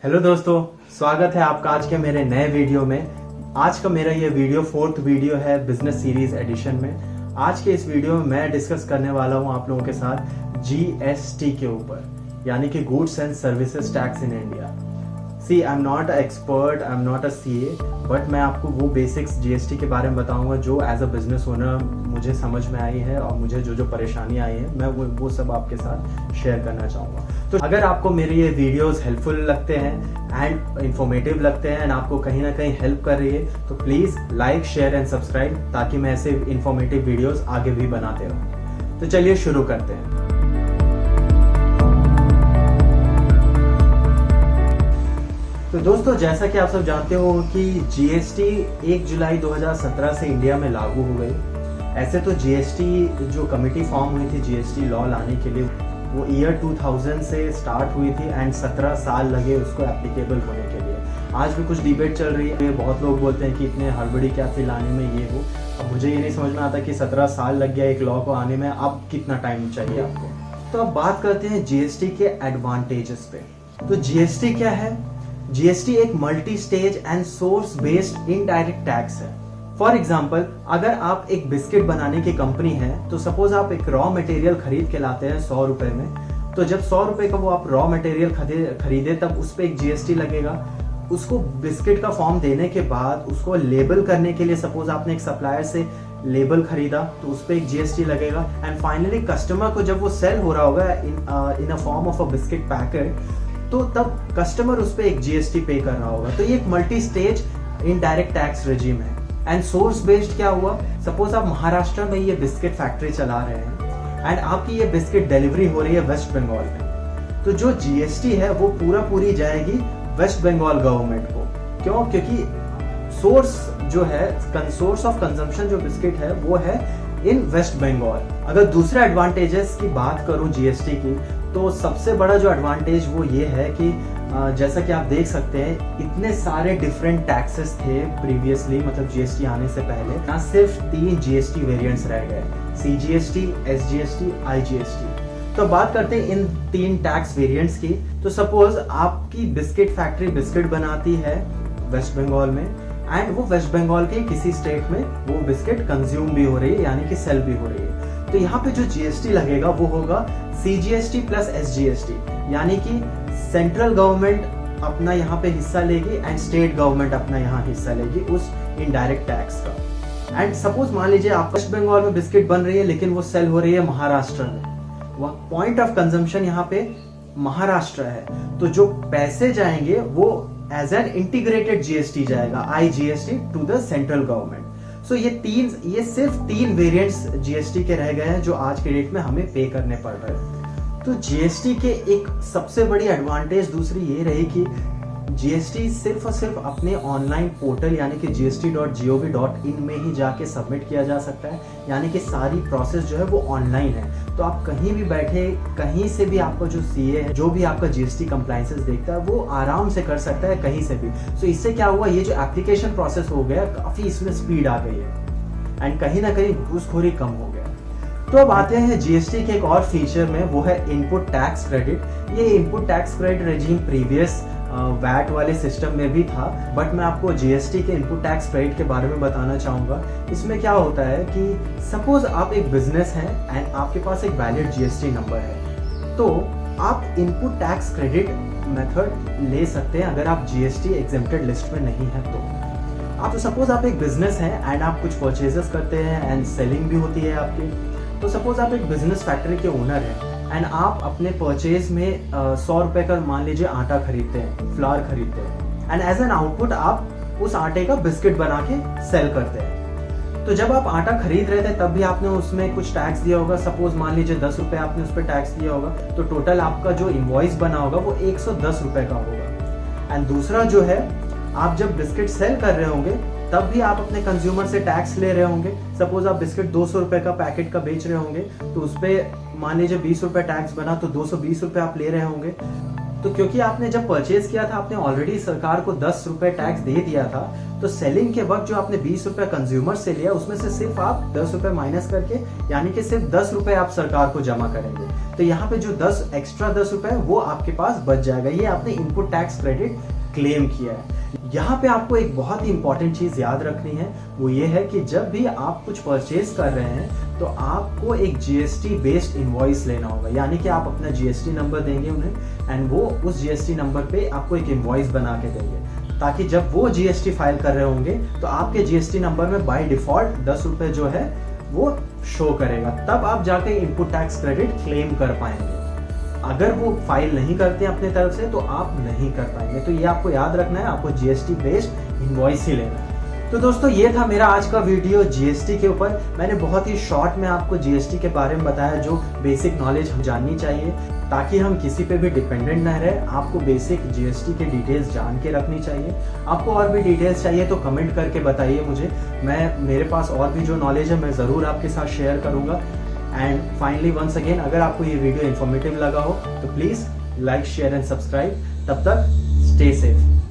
Hello दोस्तों, स्वागत है आपका आज के मेरे नए वीडियो में। आज का मेरा ये वीडियो 4th वीडियो है बिजनेस सीरीज एडिशन में। आज के इस वीडियो में मैं डिस्कस करने वाला हूँ आप लोगों के साथ जीएसटी के ऊपर, यानी कि goods and services tax in India. See I am not a expert, I am not a CA, but मैं आपको वो बेसिक्स जीएसटी के बारे में बताऊंगा जो एज अ बिजनेस ओनर मुझे समझ में आई है और मुझे जो परेशानी आई है मैं वो सब आपके साथ शेयर करना चाहूँगा। तो अगर आपको मेरे ये वीडियोस हेल्पफुल लगते हैं एंड इंफॉर्मेटिव लगते हैं एंड आपको कहीं ना कहीं हेल्प कर रही है तो please like, share and subscribe, ताकि मैं ऐसे इंफॉर्मेटिव वीडियोस आगे भी बनाते रहूँ। तो चलिए शुरू करते हैं। तो दोस्तों, जैसा कि आप सब जानते हो कि जीएसटी 1 जुलाई 2017 से इंडिया में लागू हो गई। ऐसे तो जीएसटी जो कमेटी फॉर्म हुई थी जीएसटी लॉ लाने के लिए, वो ईयर 2000 से स्टार्ट हुई थी एंड 17 साल लगे उसको एप्लीकेबल होने के लिए। आज भी कुछ डिबेट चल रही है, बहुत लोग बोलते हैं कि इतने हड़बड़ी क्या थी लाने में ये वो। अब मुझे ये नहीं समझ में आता कि 17 साल लग गया एक लॉ को आने में, अब कितना टाइम चाहिए आपको। तो अब बात करते हैं जीएसटी के एडवांटेजेस पे। तो जीएसटी क्या है? जीएसटी एक multi stage and source based indirect tax है। फॉर एग्जाम्पल, अगर आप एक बिस्किट बनाने की कंपनी है तो सपोज आप एक रॉ मटेरियल खरीद के लाते हैं 100 रुपए में, तो जब 100 रुपए का वो आप रॉ मटेरियल खरीदे तब उस पर एक जीएसटी लगेगा। उसको बिस्किट का फॉर्म देने के बाद उसको लेबल करने के लिए सपोज आपने एक सप्लायर से लेबल खरीदा तो उस पर एक जीएसटी लगेगा। एंड फाइनली कस्टमर को जब वो सेल हो रहा होगा in a form of a biscuit packet, तो तब कस्टमर उस पर एक जीएसटी पे कर रहा होगा। तो ये एक multi stage indirect tax regime है। एंड सोर्स बेस्ड क्या हुआ? सपोज आप महाराष्ट्र में ये बिस्किट फैक्ट्री चला रहे हैं एंड आपकी ये बिस्किट डिलीवरी हो रही है वेस्ट बंगाल में, तो जो जीएसटी है वो पूरी जाएगी वेस्ट बंगाल गवर्नमेंट को। क्यों? क्योंकि सोर्स जो है, सोर्स ऑफ कंजम्पशन जो बिस्किट है वो है इन वेस्ट बंगाल। अगर दूसरे एडवांटेजेस की बात करूं जीएसटी की, तो सबसे बड़ा जो एडवांटेज वो ये है कि जैसा कि आप देख सकते हैं इतने सारे डिफरेंट टैक्सेस थे प्रीवियसली, मतलब जीएसटी आने से पहले ना सिर्फ 3 जीएसटी वेरिएंट्स रह गए, सीजीएसटी, एसजीएसटी, आईजीएसटी। तो बात करते हैं इन 3 टैक्स वेरिएंट्स की। तो सपोज आपकी बिस्किट फैक्ट्री बिस्किट बनाती है वेस्ट बंगाल में एंड वो वेस्ट बंगाल के किसी स्टेट में वो बिस्किट कंज्यूम भी हो रही है, यानी कि सेल भी हो रही है। तो यहाँ पे जो जीएसटी लगेगा वो होगा सीजीएसटी प्लस एसजीएसटी, यानी कि सेंट्रल गवर्नमेंट अपना यहाँ पे हिस्सा लेगी एंड स्टेट गवर्नमेंट अपना यहाँ हिस्सा लेगी उस इनडायरेक्ट टैक्स का। एंड सपोज मान लीजिए आप वेस्ट बंगाल में बिस्किट बन रही है लेकिन वो सेल हो रही है महाराष्ट्र में, वह पॉइंट ऑफ कंजम्पशन यहाँ पे महाराष्ट्र है, तो जो पैसे जाएंगे वो एज एन इंटीग्रेटेड जीएसटी जाएगा, IGST to the central government. So ये सिर्फ 3 वेरिएंट्स जीएसटी के रह गए हैं जो आज के डेट में हमें पे करने पड़ रहे हैं। तो जीएसटी के एक सबसे बड़ी एडवांटेज दूसरी ये रही कि जीएसटी सिर्फ और सिर्फ अपने ऑनलाइन पोर्टल यानी कि gst.gov.in में ही जाके सबमिट किया जा सकता है, यानी कि सारी प्रोसेस जो है वो ऑनलाइन है। तो आप कहीं भी बैठे, कहीं से भी आपका जो सीए है, जो भी आपका जीएसटी कंप्लायंसेस देखता है, वो आराम से कर सकता है कहीं से भी। सो इससे क्या हुआ, ये जो एप्लीकेशन प्रोसेस हो गया काफ़ी इसमें स्पीड आ गई है एंड कहीं ना कहीं घूसखोरी कम हो गया। तो अब आते हैं जीएसटी के एक और फीचर में, वो है इनपुट टैक्स क्रेडिट। ये input tax credit regime previous VAT वाले सिस्टम में भी था, बट मैं आपको जीएसटी के इनपुट टैक्स क्रेडिट के बारे में बताना चाहूँगा। इसमें क्या होता है कि सपोज आप एक बिजनेस है एंड आपके पास एक वैलिड जीएसटी नंबर है, तो आप इनपुट टैक्स क्रेडिट मेथड ले सकते हैं अगर आप जीएसटी एग्जेम्प्टेड लिस्ट में नहीं है तो। आप सपोज आप एक बिजनेस है एंड आप कुछ परचेजेस करते हैं एंड सेलिंग भी होती है आपकी। तो सपोज आप एक बिजनेस फैक्ट्री के ओनर हैं एंड आप अपने परचेज में 100 रुपए का मान लीजिए आटा खरीदते हैं, फ्लावर खरीदते हैं एंड एज एन आउटपुट आप उस आटे का बिस्किट बना के सेल करते हैं। तो जब आप आटा खरीद रहे थे तब भी आपने उसमें कुछ टैक्स दिया होगा, सपोज मान लीजिए 10 रुपए आपने उस पर टैक्स दिया होगा, तो टोटल आपका जो इनवॉइस बना होगा वो 110 रुपए का होगा। एंड दूसरा जो है, आप जब बिस्किट सेल कर रहे होंगे तब भी आप अपने कंज्यूमर से टैक्स ले रहे होंगे। सपोज आप बिस्किट 200 रुपए का पैकेट का बेच रहे होंगे तो उस पर मान लीजिए 20 रुपए टैक्स बना, तो 220 रुपए आप ले रहे होंगे। तो क्योंकि आपने जब परचेज किया था आपने ऑलरेडी सरकार को 10 रुपए टैक्स दे दिया था, तो सेलिंग के वक्त जो आपने 20 रुपए कंज्यूमर से लिया उसमें से सिर्फ आप 10 रुपए माइनस करके यानी कि सिर्फ 10 रुपए आप सरकार को जमा करेंगे। तो यहाँ पे जो 10 एक्स्ट्रा 10 रुपए वो आपके पास बच जाएगा। ये आपने इनपुट टैक्स क्रेडिट क्लेम किया है। यहाँ पे आपको एक बहुत ही इंपॉर्टेंट चीज याद रखनी है, वो ये है कि जब भी आप कुछ परचेज कर रहे हैं तो आपको एक जीएसटी बेस्ड इनवॉइस लेना होगा, यानी कि आप अपना जीएसटी नंबर देंगे उन्हें एंड वो उस जीएसटी नंबर पे आपको एक इनवॉइस बना के देंगे, ताकि जब वो जीएसटी फाइल कर रहे होंगे तो आपके जीएसटी नंबर में बाय डिफॉल्ट 10 रुपए जो है वो शो करेगा, तब आप जाके इनपुट टैक्स क्रेडिट क्लेम कर पाएंगे। अगर वो फाइल नहीं करते अपने तरफ से तो आप नहीं कर पाएंगे। तो ये आपको याद रखना है, आपको जीएसटी बेस्ड इनवॉइस ही लेना है। तो दोस्तों ये था मेरा आज का वीडियो जीएसटी के ऊपर। मैंने बहुत ही शॉर्ट में आपको जीएसटी के बारे में बताया, जो बेसिक नॉलेज हम जाननी चाहिए ताकि हम किसी पे भी डिपेंडेंट ना रहे। आपको बेसिक जीएसटी के डिटेल्स जान के रखनी चाहिए। आपको और भी डिटेल्स चाहिए तो कमेंट करके बताइए मुझे, मेरे पास और भी जो नॉलेज है मैं ज़रूर आपके साथ शेयर करूँगा। एंड फाइनली वंस अगेन, अगर आपको ये वीडियो इन्फॉर्मेटिव लगा हो तो please like share and subscribe. तब तक स्टे सेफ।